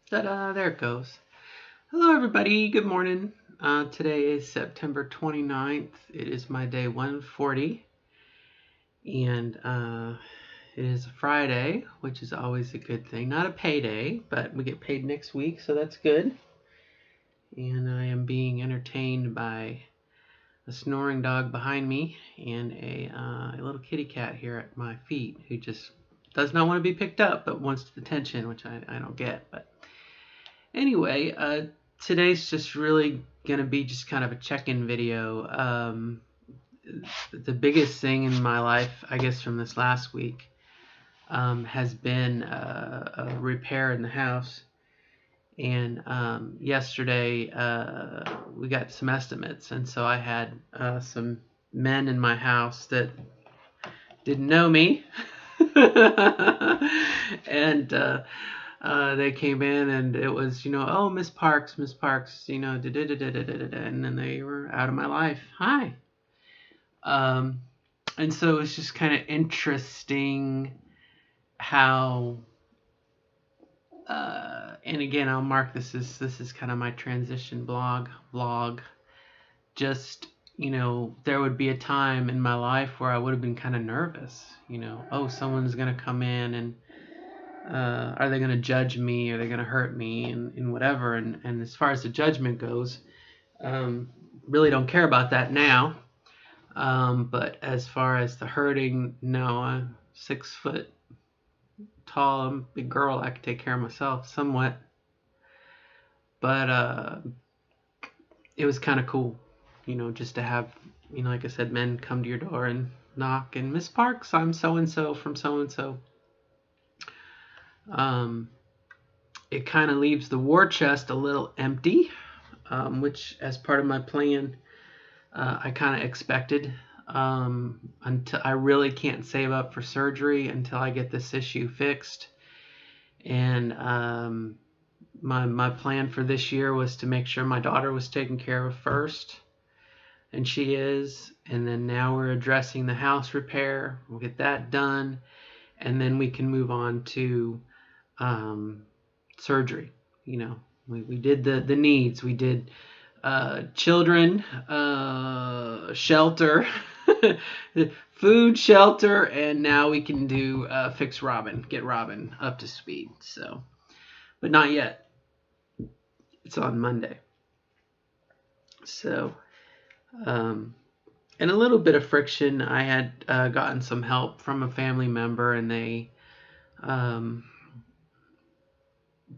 Ta-da, there it goes. Hello, everybody. Good morning. Today is September 29th. It is my day 140, and it is a Friday, which is always a good thing. Not a payday, but we get paid next week, so that's good. And I am being entertained by a snoring dog behind me and a little kitty cat here at my feet who just does not want to be picked up, but wants attention, which I don't get. But anyway, today's just really going to be just kind of a check-in video. The biggest thing in my life, I guess, from this last week has been a repair in the house. And yesterday we got some estimates, and so I had some men in my house that didn't know me. And they came in, and it was, oh, Miss Parks, and then they were out of my life. Hi. And so it's just kind of interesting how, and again, I'll mark this is kind of my transition vlog. Just, there would be a time in my life where I would have been kind of nervous, oh, someone's going to come in and are they going to judge me? Are they going to hurt me? And whatever. And as far as the judgment goes, really don't care about that now. But as far as the hurting, no, I'm 6 foot tall. I'm a big girl. I can take care of myself somewhat. But it was kind of cool, just to have, like I said, men come to your door and knock and Miss Parks, I'm so-and-so from so-and-so. It kind of leaves the war chest a little empty, which as part of my plan, I kind of expected. Until I really can't save up for surgery until I get this issue fixed. And my plan for this year was to make sure my daughter was taken care of first, and she is. And then now we're addressing the house repair. We'll get that done, and then we can move on to surgery. We did the needs. We did children, shelter, food, shelter, and now we can do fix Robin, get Robin up to speed. So, but not yet. It's on Monday. So, and a little bit of friction. I had gotten some help from a family member, and they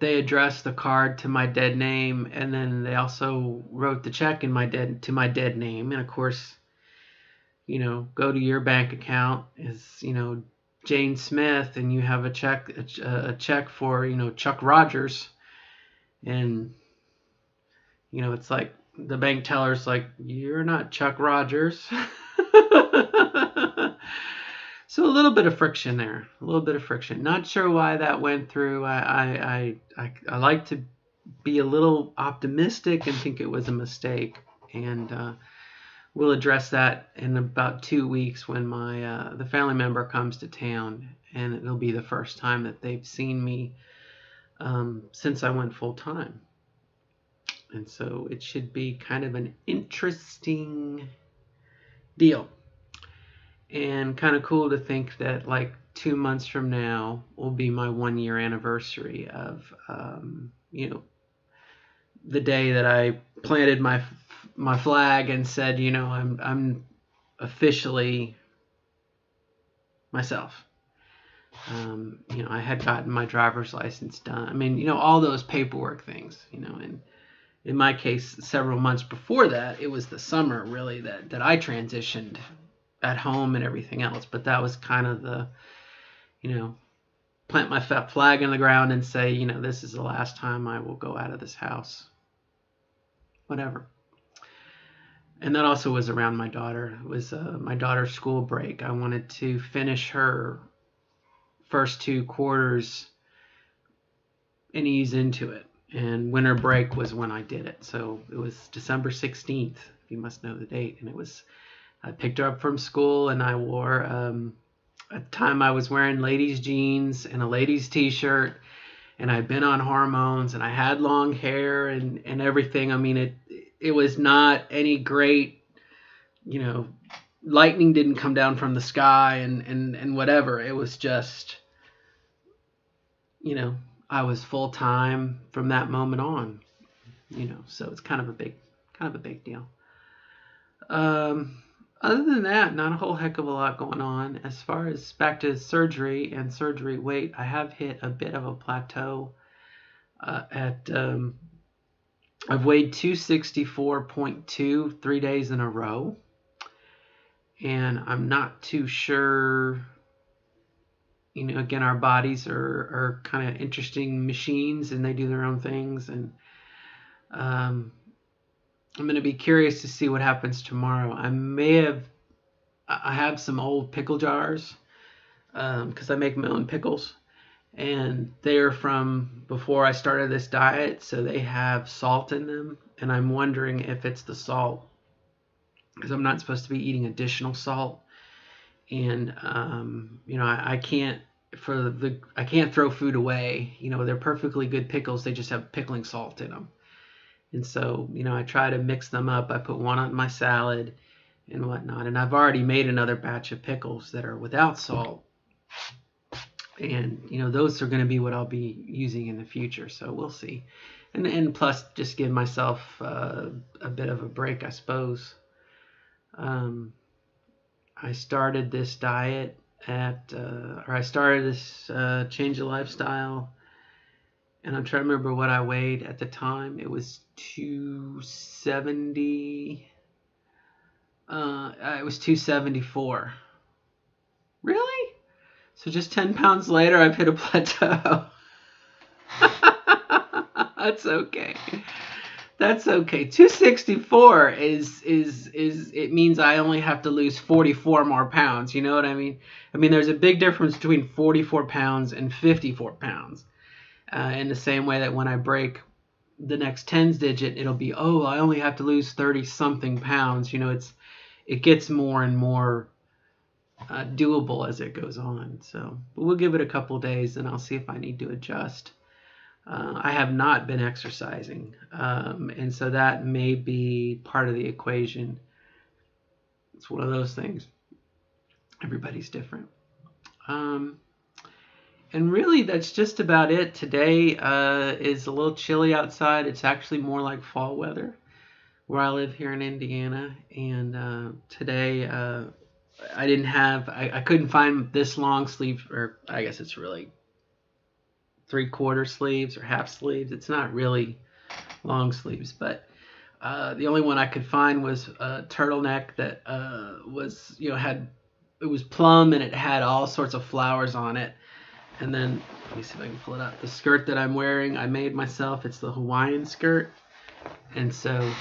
addressed the card to my dead name, and then they also wrote the check to my dead name. And of course, go to your bank account is, Jane Smith, and you have a check for, Chuck Rogers. And, it's like the bank teller's like, you're not Chuck Rogers. So a little bit of friction there, a little bit of friction. Not sure why that went through. I like to be a little optimistic and think it was a mistake. And we'll address that in about 2 weeks when the family member comes to town, and it'll be the first time that they've seen me since I went full time. And so it should be kind of an interesting deal. And kind of cool to think that like 2 months from now will be my 1-year anniversary of, the day that I planted my flag and said, I'm officially myself. I had gotten my driver's license done. I mean, all those paperwork things, and in my case, several months before that, it was the summer really that I transitioned at home and everything else. But that was kind of the, plant my flag in the ground and say, this is the last time I will go out of this house. Whatever. And that also was around my daughter. It was my daughter's school break. I wanted to finish her first 2 quarters and ease into it. And winter break was when I did it. So it was December 16th. You must know the date. And I picked her up from school, and I wore, at the time I was wearing ladies jeans and a ladies t-shirt, and I'd been on hormones, and I had long hair and everything. I mean, it was not any great, you know, lightning didn't come down from the sky and whatever. It was just, you know, I was full time from that moment on, you know, so it's kind of a big deal. Um, Other than that, not a whole heck of a lot going on. As far as back to surgery and surgery weight, I have hit a bit of a plateau. At I've weighed 264.2 3 days in a row, and I'm not too sure. You know, again, our bodies are kind of interesting machines, and they do their own things, and um, I'm going to be curious to see what happens tomorrow. I have some old pickle jars because I make my own pickles, and they're from before I started this diet, so they have salt in them, and I'm wondering if it's the salt because I'm not supposed to be eating additional salt, and you know, I can't I can't throw food away. You know, they're perfectly good pickles, they just have pickling salt in them. And so, you know, I try to mix them up. I put one on my salad and whatnot. And I've already made another batch of pickles that are without salt. And, you know, those are going to be what I'll be using in the future. So we'll see. And plus, just give myself a bit of a break, I suppose. I started this diet I started this change of lifestyle, and I'm trying to remember what I weighed at the time. It was 270. It was 274. Really? So just 10 pounds later, I've hit a plateau. That's okay. That's okay. 264 is it means I only have to lose 44 more pounds. You know what I mean? I mean, there's a big difference between 44 pounds and 54 pounds. In the same way that when I break the next tens digit, it'll be, oh, I only have to lose 30 something pounds. You know, it gets more and more doable as it goes on. So, but we'll give it a couple days, and I'll see if I need to adjust. I have not been exercising, and so that may be part of the equation. It's one of those things. Everybody's different. And really, that's just about it. Today is a little chilly outside. It's actually more like fall weather where I live here in Indiana. And today I couldn't find this long sleeve, or I guess it's really 3/4 sleeves or half sleeves. It's not really long sleeves, but the only one I could find was a turtleneck that was, you know, it was plum and it had all sorts of flowers on it. And then, let me see if I can pull it up. The skirt that I'm wearing, I made myself. It's the Hawaiian skirt. And so,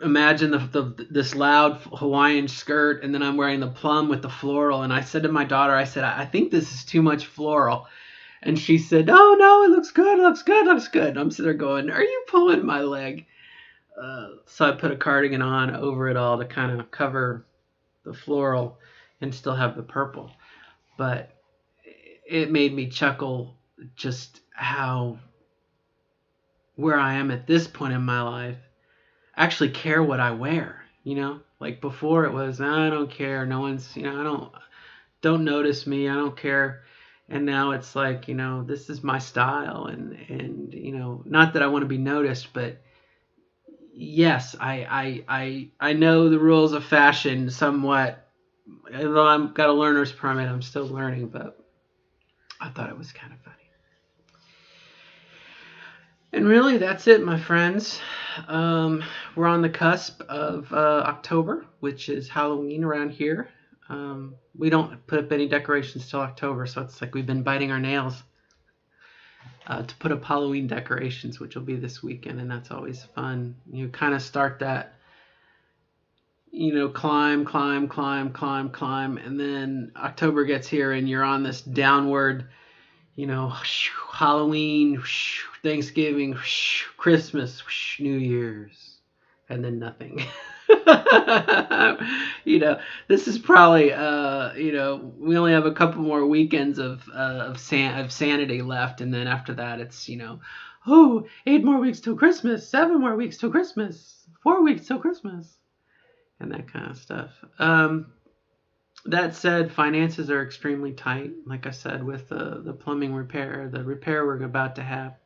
imagine this loud Hawaiian skirt, and then I'm wearing the plum with the floral. And I said to my daughter, I said, I think this is too much floral. And she said, oh, no, it looks good, looks good, looks good. And I'm sitting there going, are you pulling my leg? So I put a cardigan on over it all to kind of cover the floral and still have the purple. But it made me chuckle just how, where I am at this point in my life, actually care what I wear, you know? Like before it was, I don't care, no one's, you know, don't notice me, I don't care. And now it's like, you know, this is my style, and you know, not that I want to be noticed, but yes, I know the rules of fashion somewhat. Although I've got a learner's permit, I'm still learning, but I thought it was kind of funny. And really, that's it, my friends. We're on the cusp of October, which is Halloween around here. We don't put up any decorations till October, so it's like we've been biting our nails to put up Halloween decorations, which will be this weekend, and that's always fun. You kind of start that, you know, climb, and then October gets here, and you're on this downward, you know, Halloween, Thanksgiving, Christmas, New Year's. and then nothing. This is probably, we only have a couple more weekends of sanity left, and then after that, it's, 8 more weeks till Christmas, 7 more weeks till Christmas, 4 weeks till Christmas, and that kind of stuff. That said, finances are extremely tight. Like I said, with the plumbing repair, the repair we're about to have.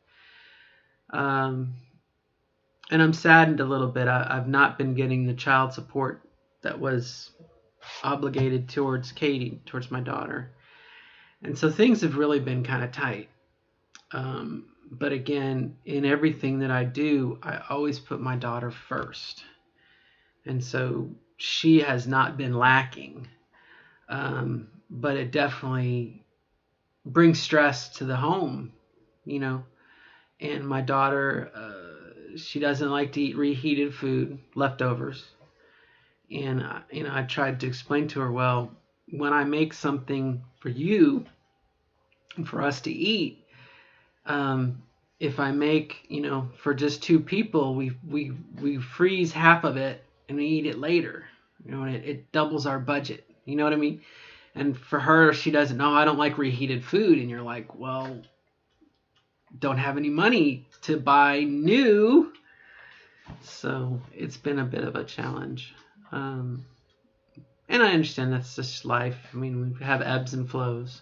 And I'm saddened a little bit. I've not been getting the child support that was obligated towards Katie, towards my daughter. And so things have really been kind of tight. But again, in everything that I do, I always put my daughter first. And so she has not been lacking. But it definitely brings stress to the home, And my daughter, she doesn't like to eat reheated food, leftovers. And, I tried to explain to her, well, when I make something for you and for us to eat, if I make, for just 2 people, we freeze half of it and we eat it later. And it doubles our budget. You know what I mean? And for her, she doesn't know, I don't like reheated food. And you're like, well, don't have any money to buy new. So it's been a bit of a challenge. And I understand that's just life. I mean, we have ebbs and flows.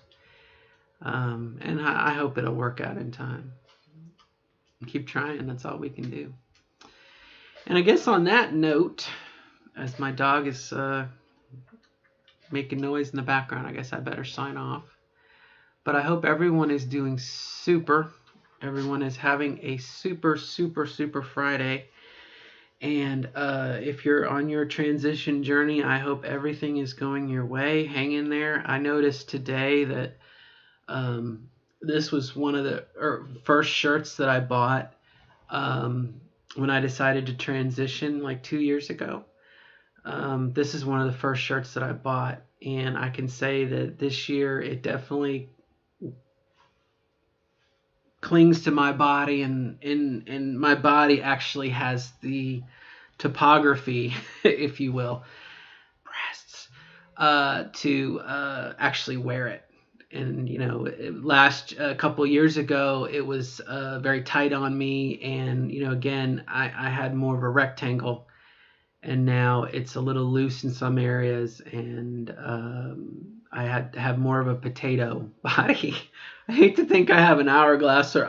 And I hope it'll work out in time. Keep trying. That's all we can do. And I guess on that note, as my dog is making noise in the background, I guess I better sign off. But I hope everyone is doing super. Everyone is having a super, super, super Friday. And if you're on your transition journey, I hope everything is going your way. Hang in there. I noticed today that this was one of the first shirts that I bought when I decided to transition like 2 years ago. This is one of the first shirts that I bought. And I can say that this year it definitely clings to my body, and my body actually has the topography, if you will, breasts, to actually wear it. And last couple years ago, it was very tight on me, and again, I had more of a rectangle, and now it's a little loose in some areas, and I had to have more of a potato body. I hate to think I have an hourglass, or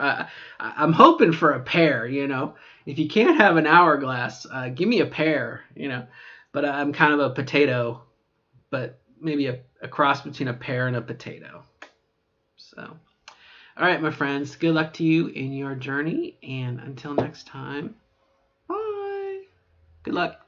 I'm hoping for a pear. If you can't have an hourglass, give me a pear. But I'm kind of a potato, but maybe a cross between a pear and a potato. So, all right, my friends, good luck to you in your journey, and until next time, bye. Good luck.